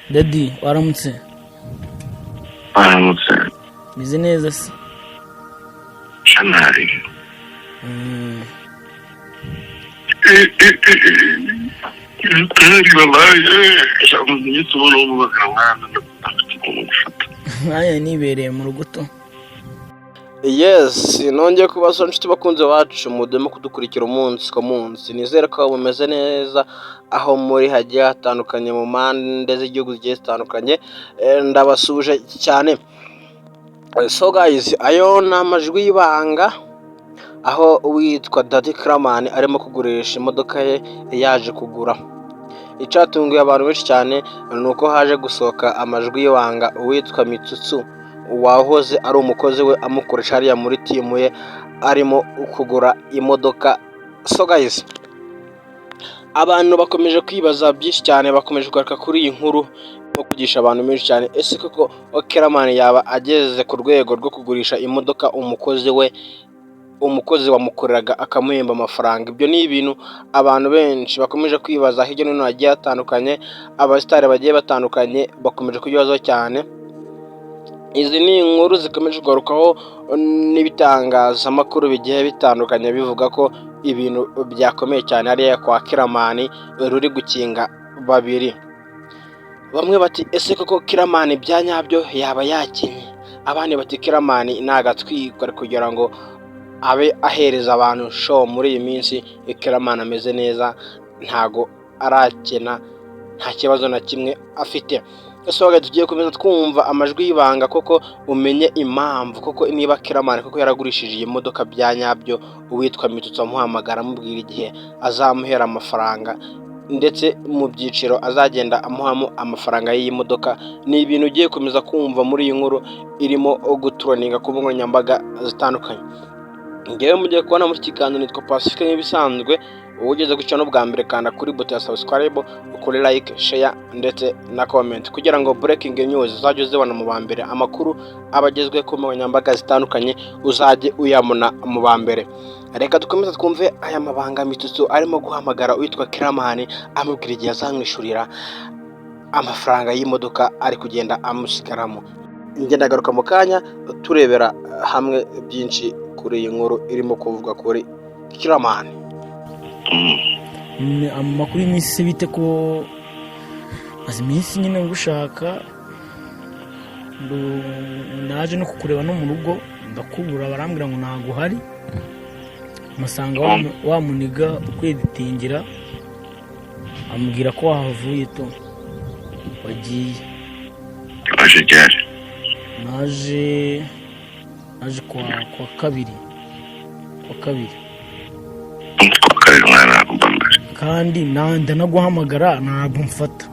Daddy waramutse. Waramutse. Bize neza se? Shanari. Kari wallahi shabuye tubona umugabo mwana ndafite. Aya nibereye mu ruguto. Yes, nongeye kubaza nshuti bakunze bacu mudemo kudukurikira umunsi ku munsi. Nizere ko bumeze neza aho muri hagiye hatandukanye mu mande z'igihugu zigiye zitandukanye. Ndabasuje cyane. So guys, ayo ni amajwi y'ibanga aho uwitwa Daddy Kramani arimo kugurisha imodoka ye yaje kugura. Icatunguye abantu benshi cyane nuko haje gusohoka amajwi y'ibanga uwitwa Mitsutsu wahoze ari umukozi we amukoresha hariya muri timu ye arimo kugura imodoka. So guys, abantu bakomeje kwibaza byinshi cyane, bakomeje kugaruka kuri iyi nkuru no kugisha abantu benshi cyane. Ese koko Kramani yaba ageze ku rwego rwo kugurisha imodoka umukozi wamukoreraga akamuhemba amafaranga? Ibyo ni ibintu abantu benshi bakomeje kwibaza hirya no hino hagiye hatandukanye. Abasitari bagiye batandukanye bakomeje kubibazaho cyane. Izi ni inkuru zikomeje kugarukaho n'ibitangazamakuru bigiye bitandukanye bivuga ko ibintu byakomeye cyane hariya kwa Kramani ruri gukinga babiri. Bamwe bati ese koko Kramani byanyabyo yaba yakinye, abandi bati Kramani nagatwikwa kugira ngo abe ahereza abantu show muri iyi minsi. Kramani ameze neza, ntago arakena, nta kibazo na kimwe afite. Ese tugiye komeza twumva amajwi y'ibanga koko umenye impamvu koko niba Kramani koko yaragurishije iyi modoka byanyabyo. Uwitwa Mitsutsu amuhamagara amubwira igihe azamuhera amafaranga ndetse mu byiciro azagenda amuhamo amafaranga y'iyi modoka. Ni ibintu ugiye komeza kumva muri iyi nkuru irimo gutroninga ku mbuga nkoranyambaga zitandukanye. Ngewe mugiye kubona muri kiganiro nitwa Pacifique nk'ibisanzwe. Ugeze guca no bwa mbere kanda kuri buto ya subscribe, ukore like, share ndetse na comment kugira ngo breaking news zajye zibona mu ba mbere, amakuru abagezwe ku mbuga nkoranyambaga zitandukanye uzajye uyamuna mu ba mbere. Reka dukomeze twumve aya mabanga Mitsutsu arimo guhamagara witwa Kramani amubwira igihe azamwishurira amafaranga y'imodoka ari kugenda amusigaramo. Ngenda garuka mu kanya turebera hamwe byinshi kuri iyi nkuru irimo kuvuga kuri Kramani. Amakuru y'iminsi bite ko maze iminsi nyine ngushaka, naje no kukureba no mu rugo ndakubura, barambwira ngo ntago hari. Masanga wamuniga kweditingira ambwira ko wahavuye to wagiye. Aje cyane. Naje kwa kabiri. Kandi ndanaguhamagara ntabwo mfata.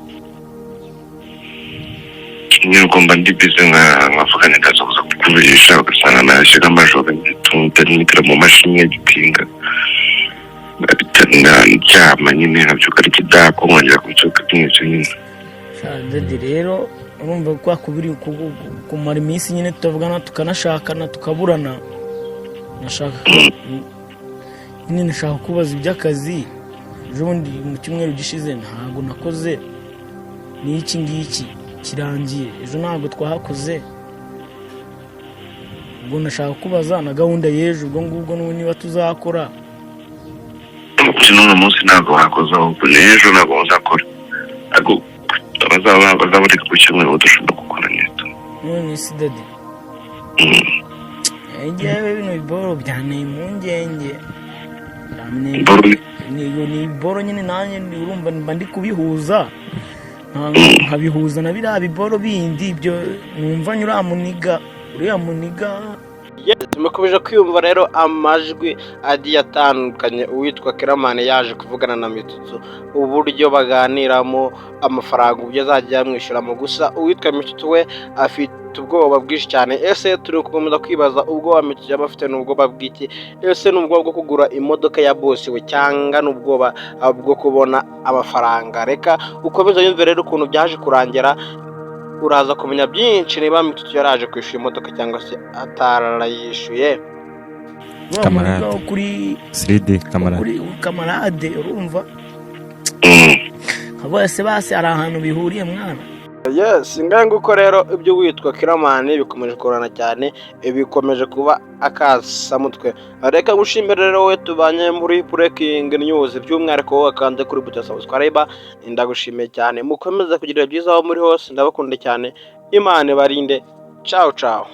Niyo ngomba ndi busy nkavugana ndaza kuza kukuvugisha ugasanga nashyira amajoro nitira mu mashini y'gitinga ndyama nyine nkabyuka ari kidako nkongera kubyuka byinshi nyine. Daddy rero urumva kwa kubiri kumara iminsi nyine tutavugana tukanashakana tukaburana. Nashaka kubaza iby'akazi. Ejobundi mu cyumweru gishize ntago nakoze, n'iki ngiki kirangiye. Ejo ntago twahakoze. Ubwo nashaka kubaza na gahunda y'ejo ubwo ngubwo niba tuzakora. Uno munsi ntago hakoze, ahubwo n'ejo ntago uzakora. Ariko bazabari ku cyumweru dushobora gukora neza. None si Daddy. Ngewe bino biboro byanteye impungenge. Ni boro nyine nanjye urumva mba ndi kubihuza nkabihuza na biriya biboro bindi ibyo numva uriya muniga. Tumekomeje kwiyumva rero amajwi agiye atandukanye. Uwitwa Kramani yaje kuvugana na Mitsutsu uburyo baganiramo amafaranga ubyo azajya yamwishyuramo. Gusa uwitwa Mitsutsu we afite ubwoba bwinshi cyane. Ese turi gukomeza kwibaza ubwoba Mitsutsu yaba afite n'ubwoba bw'iki? Ese n'ubwoba bwo kugura imodoka ya boss we cyangwa n'ubwoba bwo kubona amafaranga? Reka ukomeze yumve rero ukuntu byaje kurangira, uraza kumenya byinshi niba Mitsutsu yaraje kwishyura imodoka cyangwa se atarayishyuye. Kuri kamarade urumva bose hari ahantu bihuriye mwana. Yes, ngahe nguko rero ibyo witwa Kiramani bikomeje kurana cyane, bikomeje kuba akasamutwe. Reka gushimira rero we tubanye muri breaking news, by'umwihariko wowe kandi kuri buto subscribe, ndagushimiye cyane. Mukomeze kugira byiza aho muri hose, ndabakunda cyane. Imana ibarinde. Ciao ciao.